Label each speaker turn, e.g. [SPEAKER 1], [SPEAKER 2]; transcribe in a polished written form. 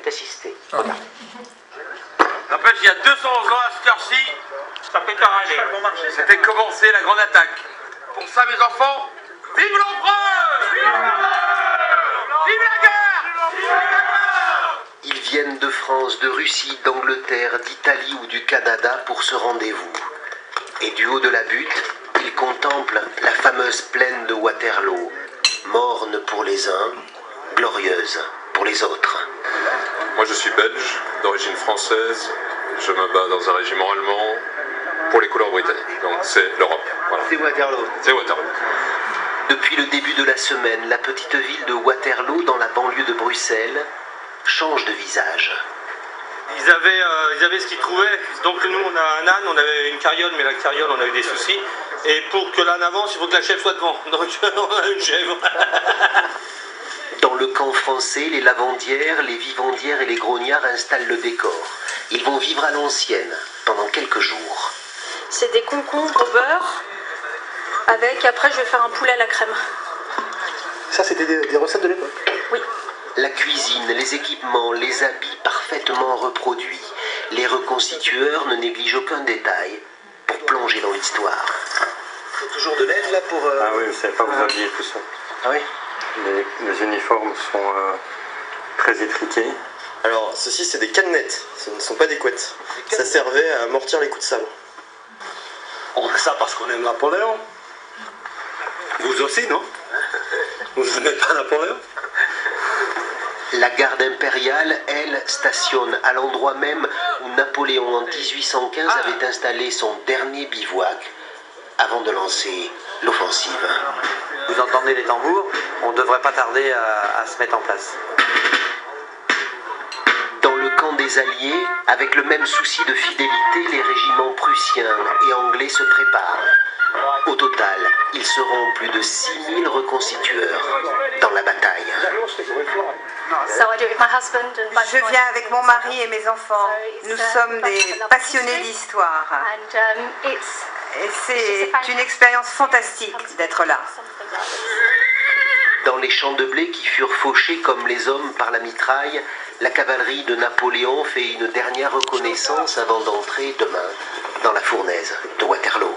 [SPEAKER 1] est assisté.
[SPEAKER 2] Ah.
[SPEAKER 1] Regarde.
[SPEAKER 3] N'empêche, il y a 200 ans à cette heure-ci,
[SPEAKER 4] Ça peut t'arracher.
[SPEAKER 3] c'était commencé la grande attaque. Pour ça, mes enfants, vive l'empereur! Vive la guerre! Vive la guerre!
[SPEAKER 1] Ils viennent de France, de Russie, d'Angleterre, d'Italie ou du Canada pour ce rendez-vous. Et du haut de la butte, ils contemplent la fameuse plaine de Waterloo, morne pour les uns, glorieuse pour les autres.
[SPEAKER 5] Moi je suis belge, d'origine française, je me bats dans un régiment allemand pour les couleurs britanniques, donc c'est l'Europe. Voilà.
[SPEAKER 1] C'est Waterloo.
[SPEAKER 5] C'est Waterloo.
[SPEAKER 1] Depuis le début de la semaine, la petite ville de Waterloo, dans la banlieue de Bruxelles, change de visage.
[SPEAKER 4] Ils avaient ce qu'ils trouvaient. Donc nous, on a un âne, on avait une carriole, mais la carriole, on a eu des soucis. Et pour que l'âne avance, il faut que la chèvre soit devant. Donc on a une chèvre.
[SPEAKER 1] Dans le camp français, les lavandières, les vivandières et les grognards installent le décor. Ils vont vivre à l'ancienne pendant quelques jours.
[SPEAKER 6] C'est des concombres au beurre. Après, je vais faire un poulet à la crème.
[SPEAKER 2] Ça, c'était des recettes de l'époque.
[SPEAKER 6] Oui.
[SPEAKER 1] La cuisine, les équipements, les habits parfaitement reproduits. Les reconstitueurs ne négligent aucun détail pour plonger dans l'histoire.
[SPEAKER 2] Il y a toujours de l'aide là pour...
[SPEAKER 7] Ah oui, vous savez pas vous habiller tout ça.
[SPEAKER 2] Ah oui.
[SPEAKER 7] Les uniformes sont très étriqués.
[SPEAKER 8] Alors, ceci, c'est des cadenettes, ce ne sont pas des couettes. Ça servait à amortir les coups de sabre.
[SPEAKER 3] On fait ça parce qu'on aime Napoléon. Vous aussi, non? Vous n'aimez pas Napoléon?
[SPEAKER 1] La garde impériale, elle, stationne à l'endroit même où Napoléon en 1815 avait installé son dernier bivouac avant de lancer l'offensive.
[SPEAKER 9] Vous entendez les tambours, on ne devrait pas tarder à se mettre en place.
[SPEAKER 1] Dans le camp des Alliés, avec le même souci de fidélité, les régiments prussiens et anglais se préparent. Au total, ils seront plus de 6000 reconstitueurs dans la bataille.
[SPEAKER 10] Je viens avec mon mari et mes enfants. Nous sommes des passionnés d'histoire. Et c'est une expérience fantastique d'être là.
[SPEAKER 1] Dans les champs de blé qui furent fauchés comme les hommes par la mitraille, la cavalerie de Napoléon fait une dernière reconnaissance avant d'entrer demain dans la fournaise de Waterloo.